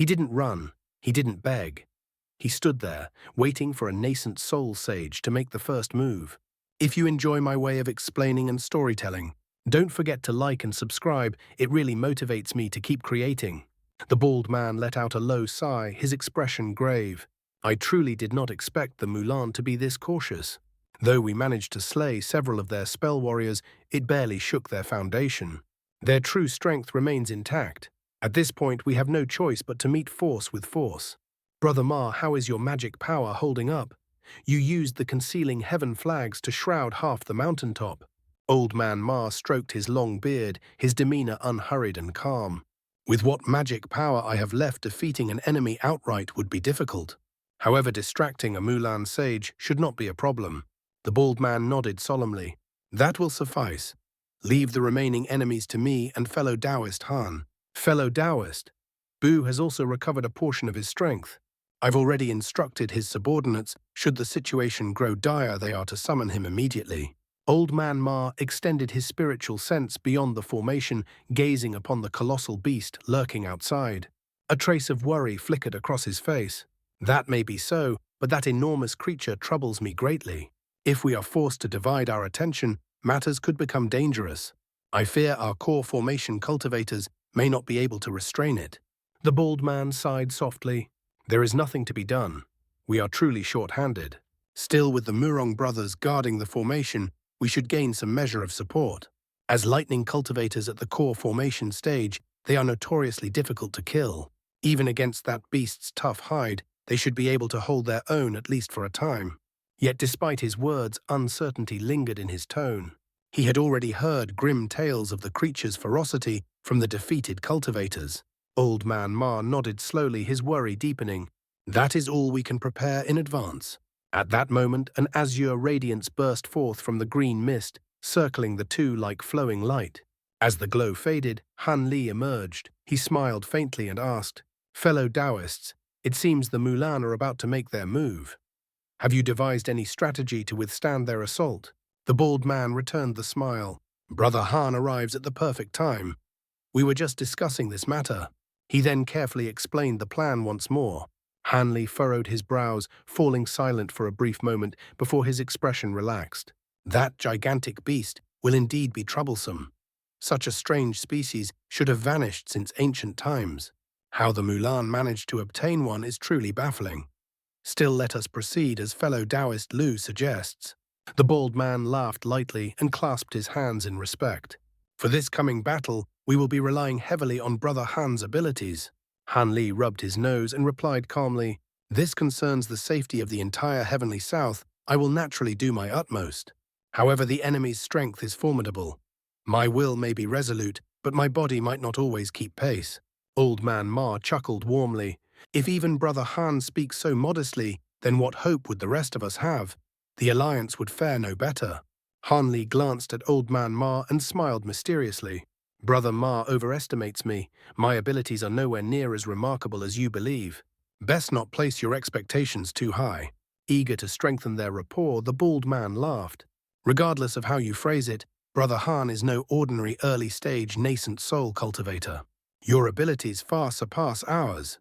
He didn't run. He didn't beg. He stood there, waiting for a nascent soul sage to make the first move. If you enjoy my way of explaining and storytelling, don't forget to like and subscribe. It really motivates me to keep creating. The bald man let out a low sigh, his expression grave. I truly did not expect the Mulan to be this cautious. Though we managed to slay several of their spell warriors, it barely shook their foundation. Their true strength remains intact. At this point, we have no choice but to meet force with force. Brother Ma, how is your magic power holding up? You used the concealing heaven flags to shroud half the mountaintop. Old Man Ma stroked his long beard, his demeanor unhurried and calm. With what magic power I have left, defeating an enemy outright would be difficult. However, distracting a Mulan sage should not be a problem. The bald man nodded solemnly. That will suffice. Leave the remaining enemies to me and fellow Taoist Han. Fellow Taoist. Bu has also recovered a portion of his strength. I've already instructed his subordinates, should the situation grow dire, they are to summon him immediately. Old Man Ma extended his spiritual sense beyond the formation, gazing upon the colossal beast lurking outside. A trace of worry flickered across his face. That may be so, but that enormous creature troubles me greatly. If we are forced to divide our attention, matters could become dangerous. I fear our core formation cultivators may not be able to restrain it. The bald man sighed softly. There is nothing to be done. We are truly short-handed. Still, with the Murong brothers guarding the formation, we should gain some measure of support. As lightning cultivators at the core formation stage, they are notoriously difficult to kill. Even against that beast's tough hide, they should be able to hold their own at least for a time. Yet despite his words, uncertainty lingered in his tone. He had already heard grim tales of the creature's ferocity from the defeated cultivators. Old Man Ma nodded slowly, his worry deepening. That is all we can prepare in advance. At that moment, an azure radiance burst forth from the green mist, circling the two like flowing light. As the glow faded, Han Li emerged. He smiled faintly and asked, "Fellow Taoists, it seems the Mulan are about to make their move. Have you devised any strategy to withstand their assault?" The bald man returned the smile. "Brother Han arrives at the perfect time. We were just discussing this matter." He then carefully explained the plan once more. Han Li furrowed his brows, falling silent for a brief moment before his expression relaxed. That gigantic beast will indeed be troublesome. Such a strange species should have vanished since ancient times. How the Mulan managed to obtain one is truly baffling. Still, let us proceed as fellow Taoist Lu suggests. The bald man laughed lightly and clasped his hands in respect. For this coming battle, we will be relying heavily on Brother Han's abilities. Han Li rubbed his nose and replied calmly, "This concerns the safety of the entire Heavenly South. I will naturally do my utmost. However, the enemy's strength is formidable. My will may be resolute, but my body might not always keep pace." Old Man Ma chuckled warmly. If even Brother Han speaks so modestly, then what hope would the rest of us have? The alliance would fare no better. Han Li glanced at Old Man Ma and smiled mysteriously. "Brother Ma overestimates me. My abilities are nowhere near as remarkable as you believe. Best not place your expectations too high." Eager to strengthen their rapport, the bald man laughed. "Regardless of how you phrase it, Brother Han is no ordinary early-stage nascent soul cultivator. Your abilities far surpass ours.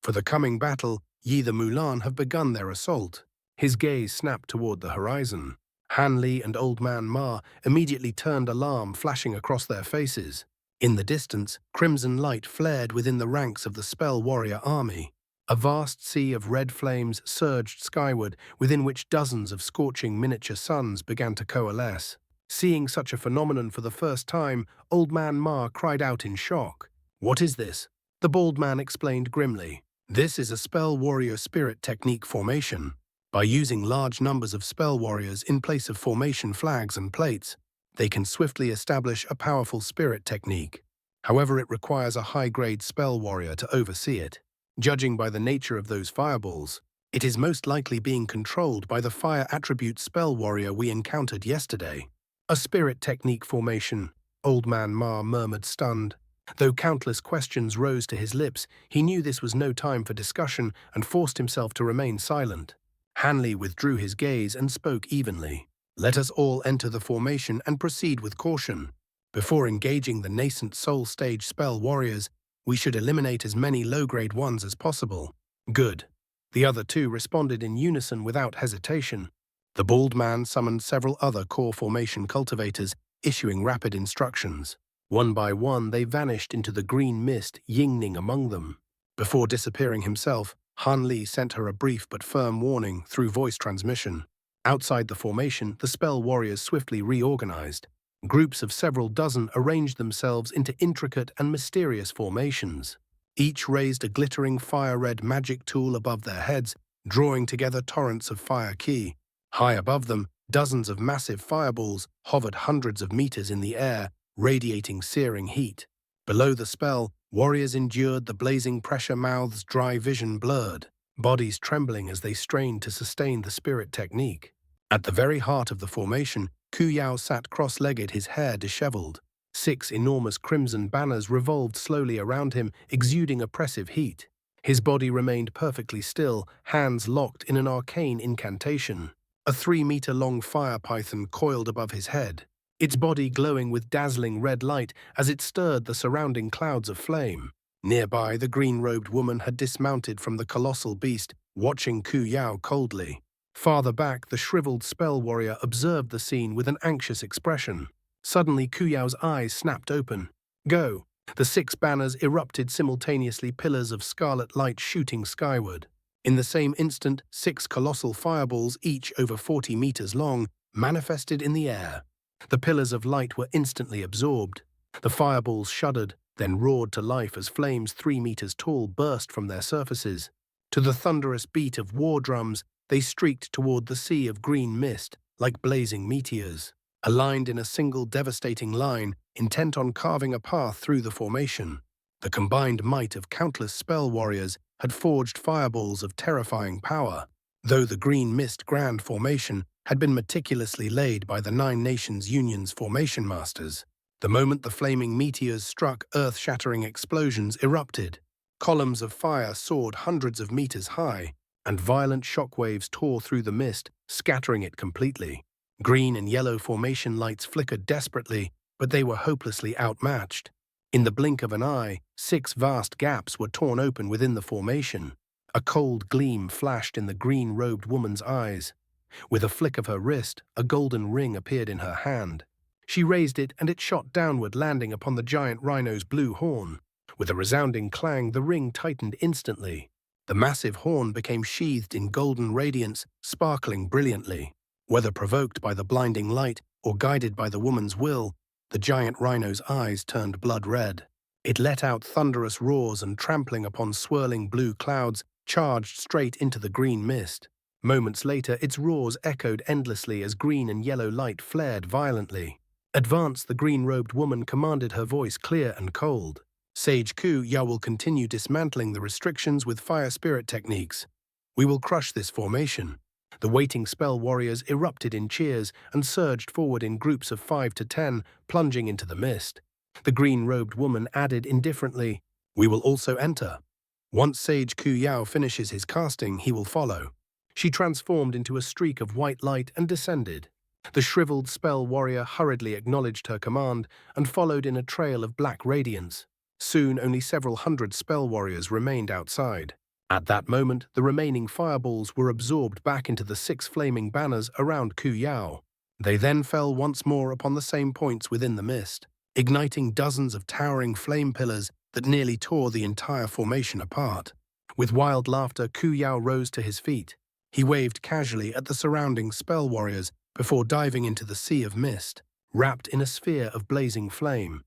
For the coming battle, ye the Mulan have begun their assault." His gaze snapped toward the horizon. Han Li and Old Man Ma immediately turned, alarm flashing across their faces. In the distance, crimson light flared within the ranks of the spell warrior army. A vast sea of red flames surged skyward, within which dozens of scorching miniature suns began to coalesce. Seeing such a phenomenon for the first time, Old Man Ma cried out in shock. "What is this?" The bald man explained grimly. "This is a spell warrior spirit technique formation. By using large numbers of spell warriors in place of formation flags and plates, they can swiftly establish a powerful spirit technique. However, it requires a high-grade spell warrior to oversee it. Judging by the nature of those fireballs, it is most likely being controlled by the fire attribute spell warrior we encountered yesterday." "A spirit technique formation," Old Man Ma murmured, stunned. Though countless questions rose to his lips, he knew this was no time for discussion and forced himself to remain silent. Han Li withdrew his gaze and spoke evenly. "Let us all enter the formation and proceed with caution. Before engaging the nascent soul stage spell warriors, We should eliminate as many low-grade ones as possible. Good. The other two responded in unison without hesitation. The bald man summoned several other core formation cultivators, issuing rapid instructions. One by one, they vanished into the green mist, Yingning among them. Before disappearing himself, Han Li sent her a brief but firm warning through voice transmission. Outside the formation, the spell warriors swiftly reorganized. Groups of several dozen arranged themselves into intricate and mysterious formations. Each raised a glittering fire-red magic tool above their heads, drawing together torrents of fire ki. High above them, dozens of massive fireballs hovered hundreds of meters in the air, radiating searing heat. Below the spell, warriors endured the blazing pressure, mouths dry, vision blurred, bodies trembling as they strained to sustain the spirit technique. At the very heart of the formation, Ku Yao sat cross-legged, his hair disheveled. 6 enormous crimson banners revolved slowly around him, exuding oppressive heat. His body remained perfectly still, hands locked in an arcane incantation. A 3-meter-long fire python coiled above his head, its body glowing with dazzling red light as it stirred the surrounding clouds of flame. Nearby, the green-robed woman had dismounted from the colossal beast, watching Ku Yao coldly. Farther back, the shriveled spell warrior observed the scene with an anxious expression. Suddenly, Ku Yao's eyes snapped open. Go! The 6 banners erupted simultaneously, pillars of scarlet light shooting skyward. In the same instant, 6 colossal fireballs, each over 40 meters long, manifested in the air. The pillars of light were instantly absorbed. The fireballs shuddered, then roared to life as flames 3 meters tall burst from their surfaces. To the thunderous beat of war drums, they streaked toward the sea of green mist, like blazing meteors, aligned in a single devastating line, intent on carving a path through the formation. The combined might of countless spell warriors had forged fireballs of terrifying power, though the green mist grand formation had been meticulously laid by the 9 Nations Union's formation masters. The moment the flaming meteors struck, earth-shattering explosions erupted. Columns of fire soared hundreds of meters high, and violent shockwaves tore through the mist, scattering it completely. Green and yellow formation lights flickered desperately, but they were hopelessly outmatched. In the blink of an eye, 6 vast gaps were torn open within the formation. A cold gleam flashed in the green-robed woman's eyes. With a flick of her wrist, a golden ring appeared in her hand. She raised it, and it shot downward, landing upon the giant rhino's blue horn. With a resounding clang, the ring tightened instantly. The massive horn became sheathed in golden radiance, sparkling brilliantly. Whether provoked by the blinding light or guided by the woman's will, the giant rhino's eyes turned blood red. It let out thunderous roars and, trampling upon swirling blue clouds, charged straight into the green mist. Moments later, its roars echoed endlessly as green and yellow light flared violently. Advance, the green-robed woman commanded, her voice clear and cold. Sage Ku Yao will continue dismantling the restrictions with fire spirit techniques. We will crush this formation. The waiting spell warriors erupted in cheers and surged forward in groups of 5 to 10, plunging into the mist. The green-robed woman added indifferently, "We will also enter. Once Sage Ku Yao finishes his casting, he will follow." She transformed into a streak of white light and descended. The shriveled spell warrior hurriedly acknowledged her command and followed in a trail of black radiance. Soon, only several hundred spell warriors remained outside. At that moment, the remaining fireballs were absorbed back into the 6 flaming banners around Ku Yao. They then fell once more upon the same points within the mist, igniting dozens of towering flame pillars that nearly tore the entire formation apart. With wild laughter, Ku Yao rose to his feet. He waved casually at the surrounding spell warriors before diving into the sea of mist, wrapped in a sphere of blazing flame.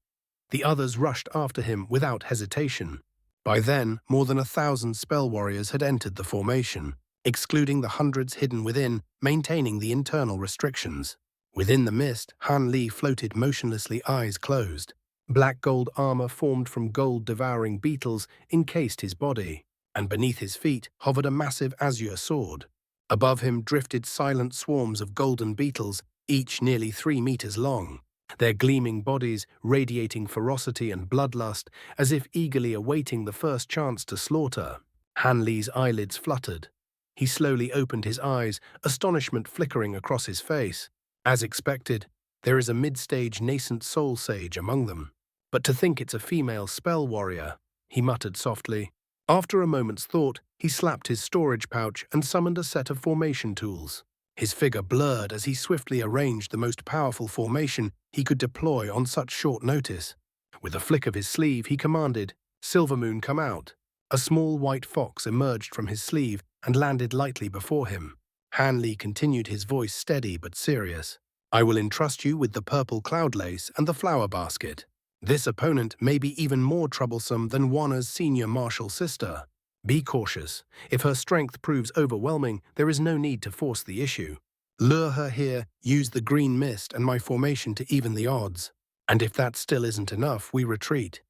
The others rushed after him without hesitation. By then, more than 1,000 spell warriors had entered the formation, excluding the hundreds hidden within, maintaining the internal restrictions. Within the mist, Han Li floated motionlessly, eyes closed. Black gold armor formed from gold-devouring beetles encased his body, and beneath his feet hovered a massive azure sword. Above him drifted silent swarms of golden beetles, each nearly 3 meters long, their gleaming bodies radiating ferocity and bloodlust, as if eagerly awaiting the first chance to slaughter. Han Li's eyelids fluttered. He slowly opened his eyes, astonishment flickering across his face. As expected, there is a mid-stage nascent soul sage among them. But to think it's a female spell warrior. he muttered softly. After a moment's thought, he slapped his storage pouch and summoned a set of formation tools. His figure blurred as he swiftly arranged the most powerful formation he could deploy on such short notice. With a flick of his sleeve, he commanded, "Silvermoon, come out." A small white fox emerged from his sleeve and landed lightly before him. Han Li continued, his voice steady but serious. "I will entrust you with the purple cloud lace and the flower basket. This opponent may be even more troublesome than Wanna's senior martial sister. Be cautious. If her strength proves overwhelming, there is no need to force the issue. Lure her here, use the green mist and my formation to even the odds. And if that still isn't enough, we retreat.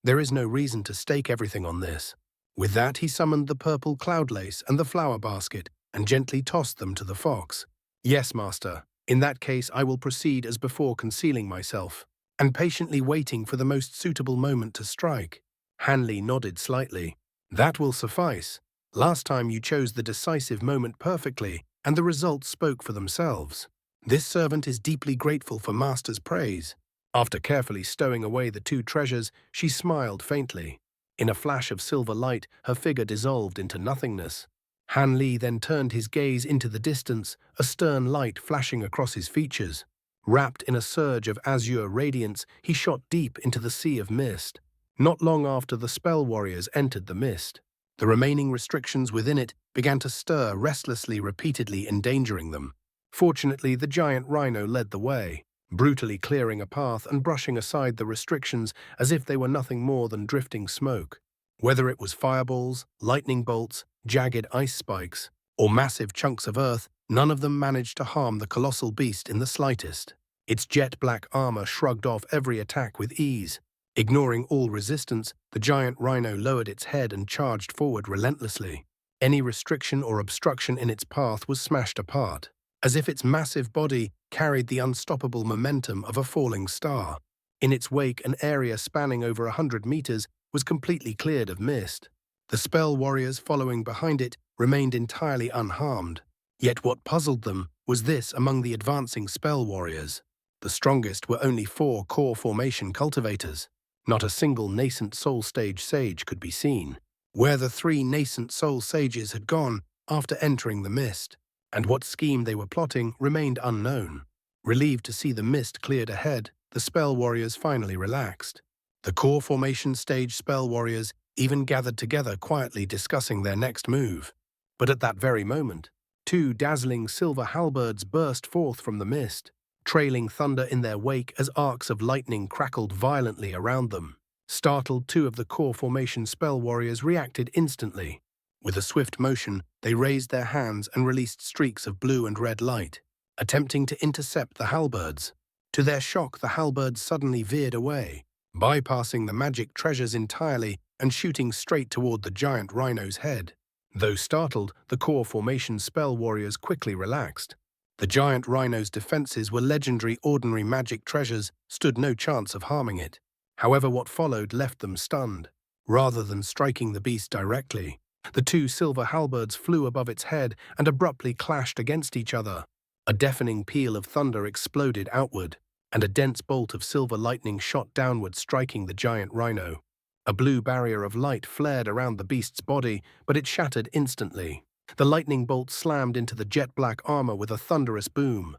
There is no reason to stake everything on this." With that, he summoned the purple cloud lace and the flower basket and gently tossed them to the fox. "Yes, master. In that case, I will proceed as before, concealing myself and patiently waiting for the most suitable moment to strike." Han Li nodded slightly. "That will suffice. Last time you chose the decisive moment perfectly, and the results spoke for themselves. This servant is deeply grateful for master's praise." After carefully stowing away the two treasures, she smiled faintly. In a flash of silver light, her figure dissolved into nothingness. Han Li then turned his gaze into the distance, a stern light flashing across his features. Wrapped in a surge of azure radiance, he shot deep into the sea of mist. Not long after, the spell warriors entered the mist. The remaining restrictions within it began to stir restlessly, repeatedly endangering them. Fortunately, the giant rhino led the way, brutally clearing a path and brushing aside the restrictions as if they were nothing more than drifting smoke. Whether it was fireballs, lightning bolts, jagged ice spikes, or massive chunks of earth, none of them managed to harm the colossal beast in the slightest. Its jet-black armor shrugged off every attack with ease. Ignoring all resistance, the giant rhino lowered its head and charged forward relentlessly. Any restriction or obstruction in its path was smashed apart, as if its massive body carried the unstoppable momentum of a falling star. In its wake, an area spanning over 100 meters was completely cleared of mist. The spell warriors following behind it remained entirely unharmed. Yet what puzzled them was this: among the advancing spell warriors, the strongest were only 4 core formation cultivators. Not a single nascent soul stage sage could be seen. Where the 3 nascent soul sages had gone after entering the mist, and what scheme they were plotting, remained unknown. Relieved to see the mist cleared ahead, the spell warriors finally relaxed. The core formation stage spell warriors even gathered together, quietly discussing their next move. But at that very moment, 2 dazzling silver halberds burst forth from the mist, trailing thunder in their wake as arcs of lightning crackled violently around them. Startled, 2 of the core formation spell warriors reacted instantly. With a swift motion, they raised their hands and released streaks of blue and red light, attempting to intercept the halberds. To their shock, the halberds suddenly veered away, bypassing the magic treasures entirely and shooting straight toward the giant rhino's head. Though startled, the core formation spell warriors quickly relaxed. The giant rhino's defenses were legendary. Ordinary magic treasures stood no chance of harming it. However, what followed left them stunned. Rather than striking the beast directly, the 2 silver halberds flew above its head and abruptly clashed against each other. A deafening peal of thunder exploded outward, and a dense bolt of silver lightning shot downward, striking the giant rhino. A blue barrier of light flared around the beast's body, but it shattered instantly. The lightning bolt slammed into the jet-black armor with a thunderous boom.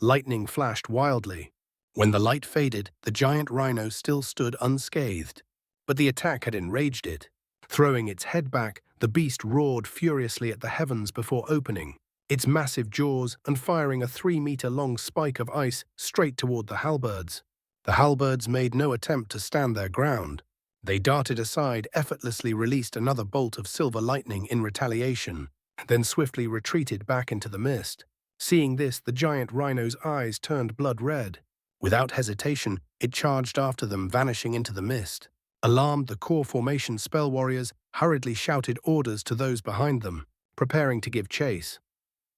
Lightning flashed wildly. When the light faded, the giant rhino still stood unscathed, but the attack had enraged it. Throwing its head back, the beast roared furiously at the heavens before opening its massive jaws and firing a 3-meter-long spike of ice straight toward the halberds. The halberds made no attempt to stand their ground. They darted aside, effortlessly released another bolt of silver lightning in retaliation, then swiftly retreated back into the mist. Seeing this, the giant rhino's eyes turned blood red. Without hesitation, it charged after them, vanishing into the mist. Alarmed, the core formation spell warriors hurriedly shouted orders to those behind them, preparing to give chase.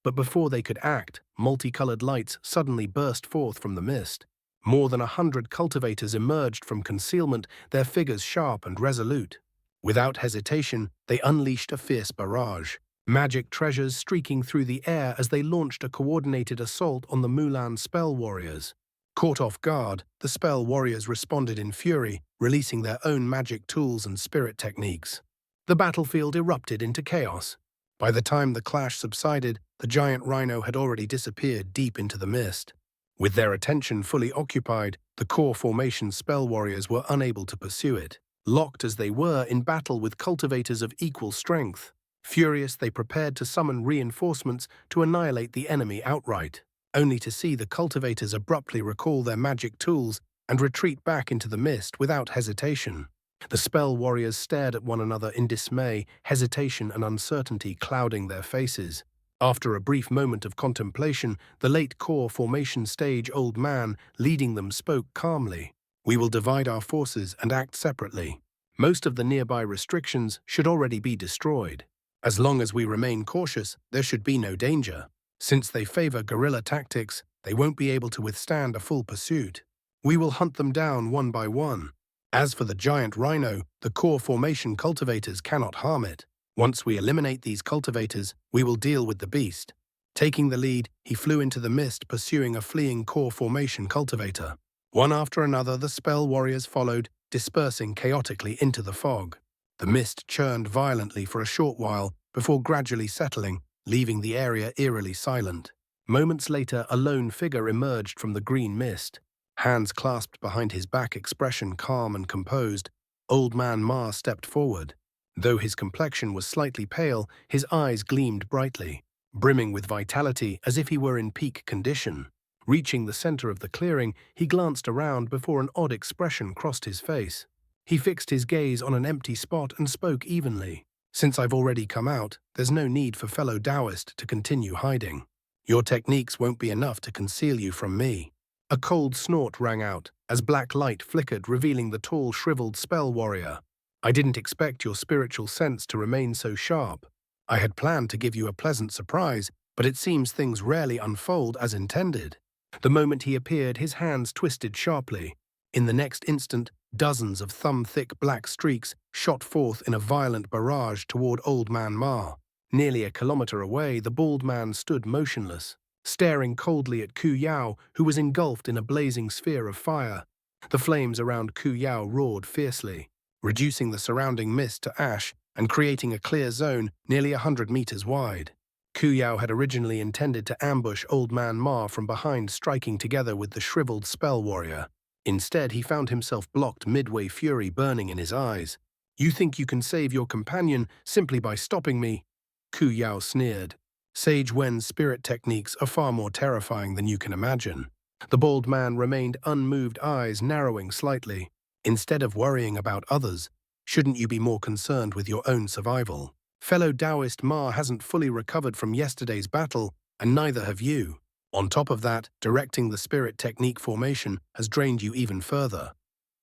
But before they could act, multicolored lights suddenly burst forth from the mist. More than 100 cultivators emerged from concealment, their figures sharp and resolute. Without hesitation, they unleashed a fierce barrage, magic treasures streaking through the air as they launched a coordinated assault on the Mulan spell warriors. Caught off guard, the spell warriors responded in fury, releasing their own magic tools and spirit techniques. The battlefield erupted into chaos. By the time the clash subsided, the giant rhino had already disappeared deep into the mist. With their attention fully occupied, the core formation spell warriors were unable to pursue it, locked as they were in battle with cultivators of equal strength. Furious, they prepared to summon reinforcements to annihilate the enemy outright, only to see the cultivators abruptly recall their magic tools and retreat back into the mist without hesitation. The spell warriors stared at one another in dismay, hesitation and uncertainty clouding their faces. After a brief moment of contemplation, the late core formation stage old man leading them spoke calmly. "We will divide our forces and act separately. Most of the nearby restrictions should already be destroyed. As long as we remain cautious, there should be no danger. Since they favor guerrilla tactics, they won't be able to withstand a full pursuit. We will hunt them down one by one. As for the giant rhino, the core formation cultivators cannot harm it. Once we eliminate these cultivators, we will deal with the beast." Taking the lead, he flew into the mist, pursuing a fleeing core formation cultivator. One after another, the spell warriors followed, dispersing chaotically into the fog. The mist churned violently for a short while before gradually settling, leaving the area eerily silent. Moments later, a lone figure emerged from the green mist. Hands clasped behind his back, expression calm and composed, Old Man Ma stepped forward. Though his complexion was slightly pale, his eyes gleamed brightly, brimming with vitality as if he were in peak condition. Reaching the center of the clearing, he glanced around before an odd expression crossed his face. He fixed his gaze on an empty spot and spoke evenly. "Since I've already come out, there's no need for fellow Taoist to continue hiding. Your techniques won't be enough to conceal you from me." A cold snort rang out as black light flickered, revealing the tall, shriveled spell warrior. "I didn't expect your spiritual sense to remain so sharp. I had planned to give you a pleasant surprise, but it seems things rarely unfold as intended." The moment he appeared, his hands twisted sharply. In the next instant, dozens of thumb-thick black streaks shot forth in a violent barrage toward Old Man Ma. Nearly a kilometer away, the bald man stood motionless, staring coldly at Ku Yao, who was engulfed in a blazing sphere of fire. The flames around Ku Yao roared fiercely, reducing the surrounding mist to ash and creating a clear zone nearly 100 meters wide. Ku Yao had originally intended to ambush Old Man Ma from behind, striking together with the shriveled spell warrior. Instead, he found himself blocked midway, fury burning in his eyes. "You think you can save your companion simply by stopping me?" Ku Yao sneered. "Sage Wen's spirit techniques are far more terrifying than you can imagine." The bald man remained unmoved, eyes narrowing slightly. "Instead of worrying about others, shouldn't you be more concerned with your own survival? Fellow Taoist Ma hasn't fully recovered from yesterday's battle, and neither have you. On top of that, directing the spirit technique formation has drained you even further.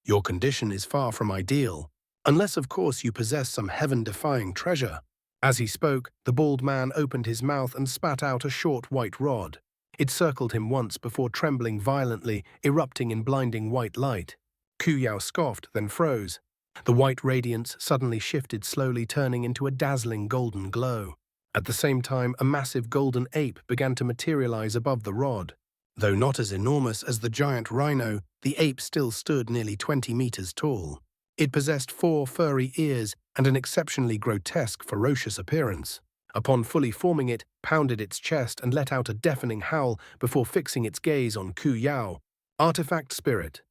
Your condition is far from ideal, unless of course you possess some heaven-defying treasure." As he spoke, the bald man opened his mouth and spat out a short white rod. It circled him once before trembling violently, erupting in blinding white light. Ku Yao scoffed, then froze. The white radiance suddenly shifted, slowly turning into a dazzling golden glow. At the same time, a massive golden ape began to materialize above the rod. Though not as enormous as the giant rhino, the ape still stood nearly 20 meters tall. It possessed 4 furry ears and an exceptionally grotesque, ferocious appearance. Upon fully forming, it pounded its chest and let out a deafening howl before fixing its gaze on Ku Yao. "Artifact spirit.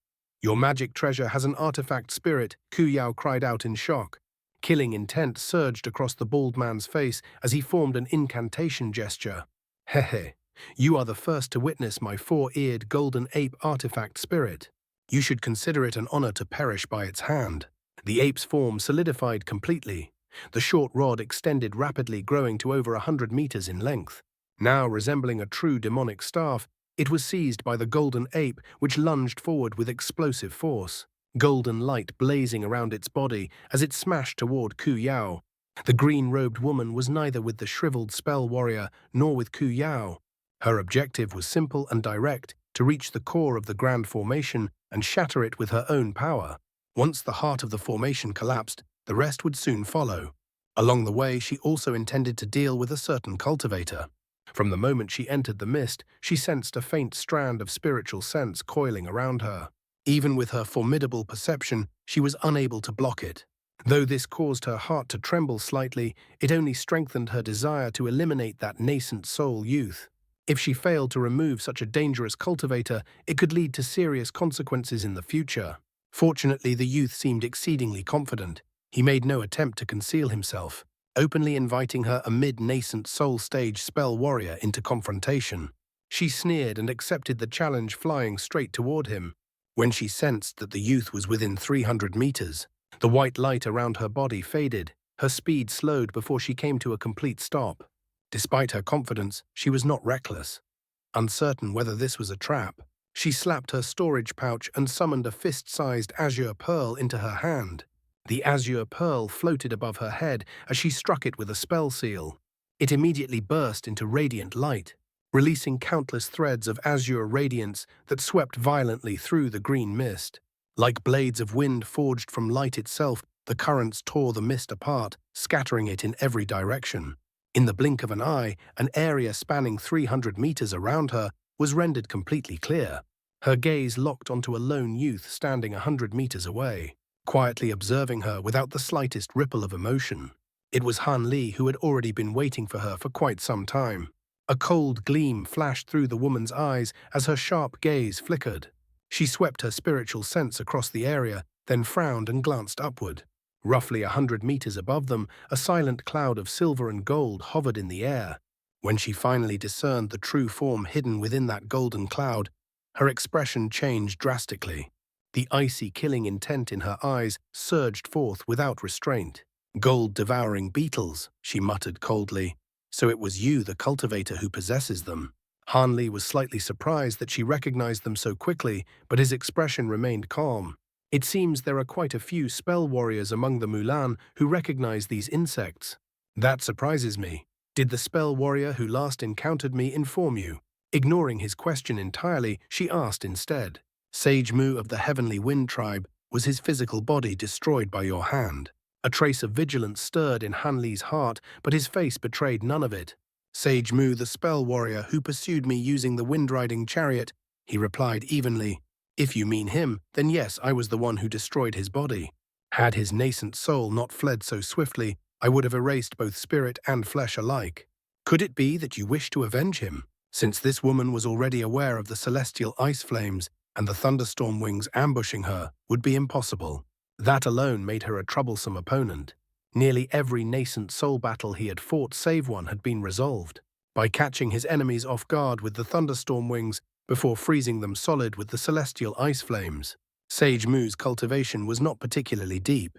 Your magic treasure has an artifact spirit," Ku Yao cried out in shock. Killing intent surged across the bald man's face as he formed an incantation gesture. "Hehe, you are the first to witness my 4-eared golden ape artifact spirit. You should consider it an honor to perish by its hand." The ape's form solidified completely. The short rod extended rapidly, growing to over 100 meters in length. Now resembling a true demonic staff, it was seized by the golden ape, which lunged forward with explosive force. Golden light blazing around its body as it smashed toward Ku Yao. The green-robed woman was neither with the shriveled spell warrior nor with Ku Yao. Her objective was simple and direct, to reach the core of the grand formation and shatter it with her own power. Once the heart of the formation collapsed, the rest would soon follow. Along the way, she also intended to deal with a certain cultivator. From the moment she entered the mist, she sensed a faint strand of spiritual sense coiling around her. Even with her formidable perception, she was unable to block it. Though this caused her heart to tremble slightly, it only strengthened her desire to eliminate that nascent soul youth. If she failed to remove such a dangerous cultivator, it could lead to serious consequences in the future. Fortunately, the youth seemed exceedingly confident. He made no attempt to conceal himself, openly inviting her a mid-nascent soul stage spell warrior into confrontation. She sneered and accepted the challenge, flying straight toward him. When she sensed that the youth was within 300 meters, the white light around her body faded. Her speed slowed before she came to a complete stop. Despite her confidence, she was not reckless. Uncertain whether this was a trap, she slapped her storage pouch and summoned a fist-sized azure pearl into her hand. The azure pearl floated above her head as she struck it with a spell seal. It immediately burst into radiant light, releasing countless threads of azure radiance that swept violently through the green mist. Like blades of wind forged from light itself, the currents tore the mist apart, scattering it in every direction. In the blink of an eye, an area spanning 300 meters around her was rendered completely clear. Her gaze locked onto a lone youth standing 100 meters away, quietly observing her without the slightest ripple of emotion. It was Han Li, who had already been waiting for her for quite some time. A cold gleam flashed through the woman's eyes as her sharp gaze flickered. She swept her spiritual sense across the area, then frowned and glanced upward. Roughly 100 meters above them, a silent cloud of silver and gold hovered in the air. When she finally discerned the true form hidden within that golden cloud, her expression changed drastically. The icy killing intent in her eyes surged forth without restraint. "Gold-devouring beetles," she muttered coldly. "So it was you, the cultivator, who possesses them." Han Li was slightly surprised that she recognized them so quickly, but his expression remained calm. "It seems there are quite a few spell warriors among the Mulan who recognize these insects." "That surprises me. Did the spell warrior who last encountered me inform you?" Ignoring his question entirely, she asked instead. "Sage Mu of the Heavenly Wind tribe, was his physical body destroyed by your hand?" A trace of vigilance stirred in Han Li's heart, but his face betrayed none of it. "Sage Mu, the spell warrior who pursued me using the wind-riding chariot," he replied evenly. "If you mean him, then yes, I was the one who destroyed his body. Had his nascent soul not fled so swiftly, I would have erased both spirit and flesh alike. Could it be that you wish to avenge him? Since this woman was already aware of the celestial ice flames and the thunderstorm wings ambushing her would be impossible. That alone made her a troublesome opponent. Nearly every nascent soul battle he had fought save one had been resolved by catching his enemies off guard with the thunderstorm wings before freezing them solid with the celestial ice flames. Sage Mu's cultivation was not particularly deep.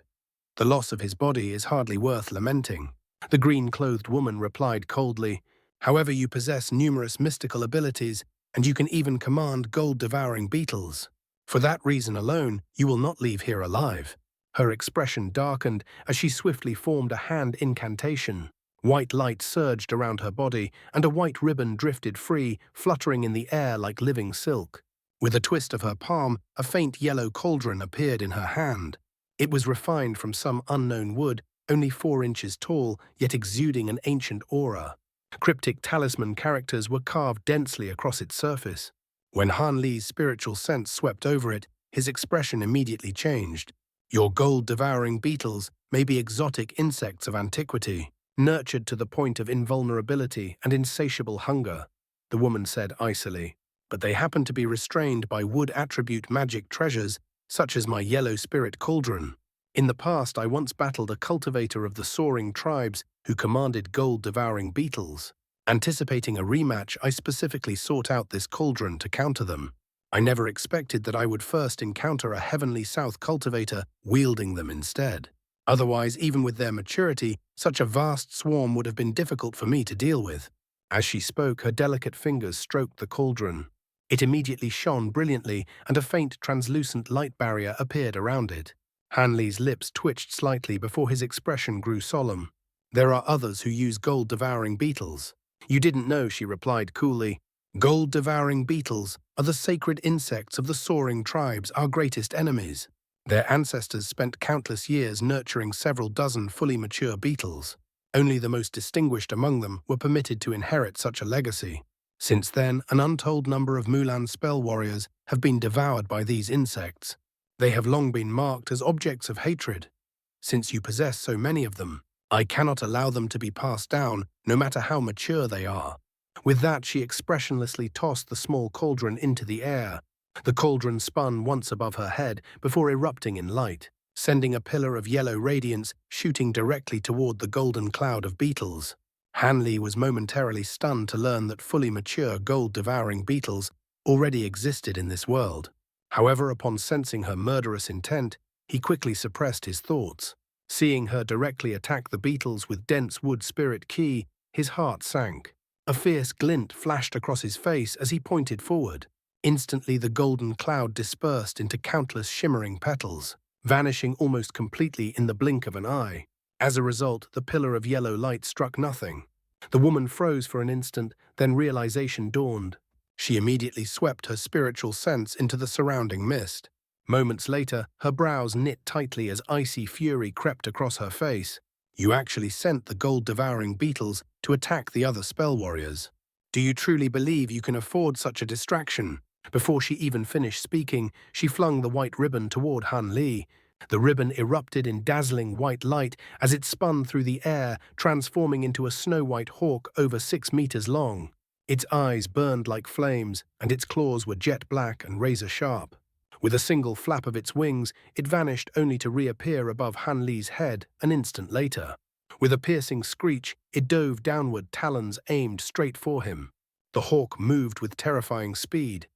The loss of his body is hardly worth lamenting." The green-clothed woman replied coldly. "However, you possess numerous mystical abilities, and you can even command gold-devouring beetles. For that reason alone, you will not leave here alive." Her expression darkened as she swiftly formed a hand incantation. White light surged around her body, and a white ribbon drifted free, fluttering in the air like living silk. With a twist of her palm, a faint yellow cauldron appeared in her hand. It was refined from some unknown wood, only 4 inches tall, yet exuding an ancient aura. Cryptic talisman characters were carved densely across its surface. When Han Li's spiritual sense swept over it, his expression immediately changed. "Your gold-devouring beetles may be exotic insects of antiquity, nurtured to the point of invulnerability and insatiable hunger," the woman said icily. "But they happen to be restrained by wood attribute magic treasures, such as my yellow spirit cauldron. In the past, I once battled a cultivator of the soaring tribes who commanded gold-devouring beetles. Anticipating a rematch, I specifically sought out this cauldron to counter them. I never expected that I would first encounter a Heavenly South cultivator wielding them instead. Otherwise, even with their maturity, such a vast swarm would have been difficult for me to deal with." As she spoke, her delicate fingers stroked the cauldron. It immediately shone brilliantly, and a faint translucent light barrier appeared around it. Han Li's lips twitched slightly before his expression grew solemn. "There are others who use gold-devouring beetles." "You didn't know," she replied coolly. "Gold-devouring beetles are the sacred insects of the soaring tribes, our greatest enemies. Their ancestors spent countless years nurturing several dozen fully mature beetles. Only the most distinguished among them were permitted to inherit such a legacy. Since then, an untold number of Mulan spell warriors have been devoured by these insects. They have long been marked as objects of hatred. Since you possess so many of them, I cannot allow them to be passed down, no matter how mature they are. With that, she expressionlessly tossed the small cauldron into the air. The cauldron spun once above her head before erupting in light, sending a pillar of yellow radiance shooting directly toward the golden cloud of beetles. Han Li was momentarily stunned to learn that fully mature gold-devouring beetles already existed in this world. However, upon sensing her murderous intent, he quickly suppressed his thoughts. Seeing her directly attack the beetles with dense wood spirit ki, his heart sank. A fierce glint flashed across his face as he pointed forward. Instantly, the golden cloud dispersed into countless shimmering petals, vanishing almost completely in the blink of an eye. As a result, the pillar of yellow light struck nothing. The woman froze for an instant, then realization dawned. She immediately swept her spiritual sense into the surrounding mist. Moments later, her brows knit tightly as icy fury crept across her face. You actually sent the gold-devouring beetles to attack the other spell warriors. Do you truly believe you can afford such a distraction? Before she even finished speaking, she flung the white ribbon toward Han Li. The ribbon erupted in dazzling white light as it spun through the air, transforming into a snow-white hawk over 6 meters long. Its eyes burned like flames, and its claws were jet black and razor-sharp. With a single flap of its wings, it vanished only to reappear above Han Li's head an instant later. With a piercing screech, it dove downward, talons aimed straight for him. The hawk moved with terrifying speed.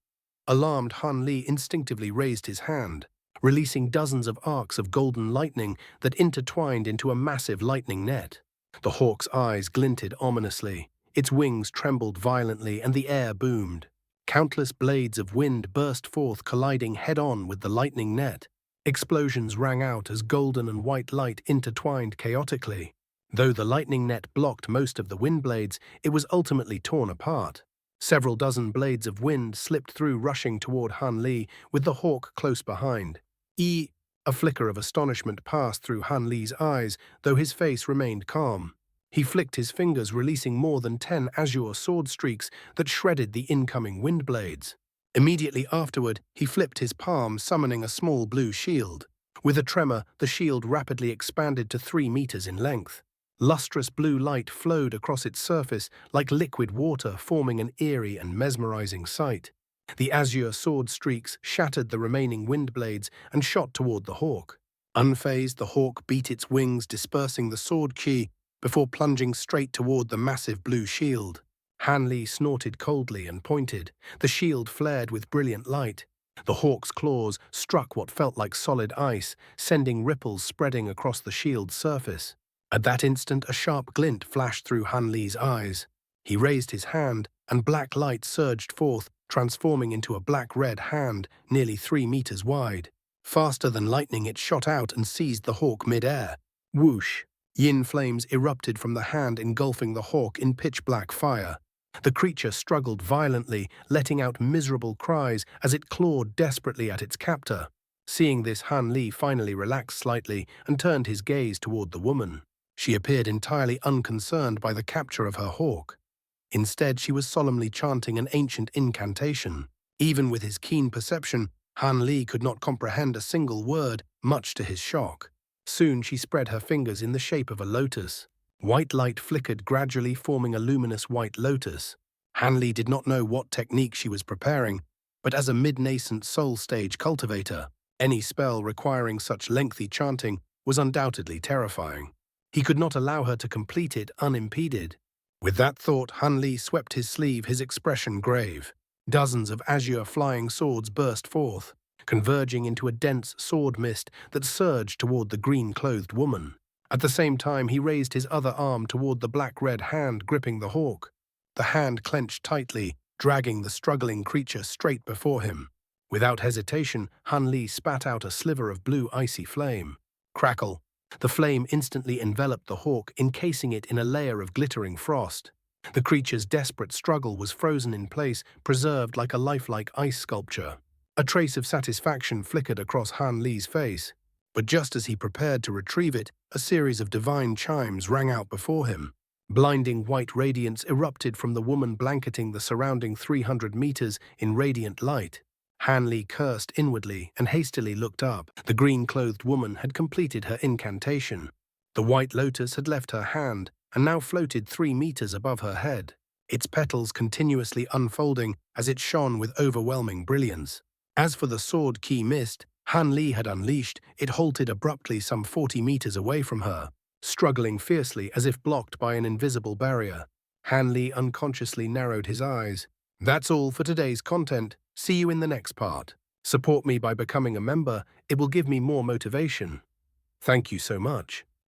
Alarmed, Han Li instinctively raised his hand, releasing dozens of arcs of golden lightning that intertwined into a massive lightning net. The hawk's eyes glinted ominously, its wings trembled violently, and the air boomed. Countless blades of wind burst forth, colliding head-on with the lightning net. Explosions rang out as golden and white light intertwined chaotically. Though the lightning net blocked most of the wind blades, it was ultimately torn apart. Several dozen blades of wind slipped through, rushing toward Han Li, with the hawk close behind. A flicker of astonishment passed through Han Li's eyes, though his face remained calm. He flicked his fingers, releasing more than 10 azure sword streaks that shredded the incoming wind blades. Immediately afterward, he flipped his palm, summoning a small blue shield. With a tremor, the shield rapidly expanded to 3 meters in length. Lustrous blue light flowed across its surface like liquid water, forming an eerie and mesmerizing sight. The azure sword streaks shattered the remaining wind blades and shot toward the hawk. Unfazed, the hawk beat its wings, dispersing the sword ki before plunging straight toward the massive blue shield. Han Li snorted coldly and pointed. The shield flared with brilliant light. The hawk's claws struck what felt like solid ice, sending ripples spreading across the shield's surface. At that instant, a sharp glint flashed through Han Li's eyes. He raised his hand, and black light surged forth, transforming into a black-red hand nearly 3 meters wide. Faster than lightning, it shot out and seized the hawk mid-air. Whoosh! Yin flames erupted from the hand, engulfing the hawk in pitch-black fire. The creature struggled violently, letting out miserable cries as it clawed desperately at its captor. Seeing this, Han Li finally relaxed slightly and turned his gaze toward the woman. She appeared entirely unconcerned by the capture of her hawk. Instead, she was solemnly chanting an ancient incantation. Even with his keen perception, Han Li could not comprehend a single word, much to his shock. Soon she spread her fingers in the shape of a lotus. White light flickered, gradually forming a luminous white lotus. Han Li did not know what technique she was preparing, but as a mid-nascent soul stage cultivator, any spell requiring such lengthy chanting was undoubtedly terrifying. He could not allow her to complete it unimpeded. With that thought, Han Li swept his sleeve, his expression grave. Dozens of azure flying swords burst forth, converging into a dense sword mist that surged toward the green-clothed woman. At the same time, he raised his other arm toward the black-red hand gripping the hawk. The hand clenched tightly, dragging the struggling creature straight before him. Without hesitation, Han Li spat out a sliver of blue icy flame. Crackle! The flame instantly enveloped the hawk, encasing it in a layer of glittering frost. The creature's desperate struggle was frozen in place, preserved like a lifelike ice sculpture. A trace of satisfaction flickered across Han Li's face. But just as he prepared to retrieve it, a series of divine chimes rang out before him. Blinding white radiance erupted from the woman, blanketing the surrounding 300 meters in radiant light. Han Li cursed inwardly and hastily looked up. The green-clothed woman had completed her incantation. The white lotus had left her hand and now floated 3 meters above her head, its petals continuously unfolding as it shone with overwhelming brilliance. As for the sword key mist Han Li had unleashed, it halted abruptly some 40 meters away from her, struggling fiercely as if blocked by an invisible barrier. Han Li unconsciously narrowed his eyes. That's all for today's content. See you in the next part. Support me by becoming a member. It will give me more motivation. Thank you so much.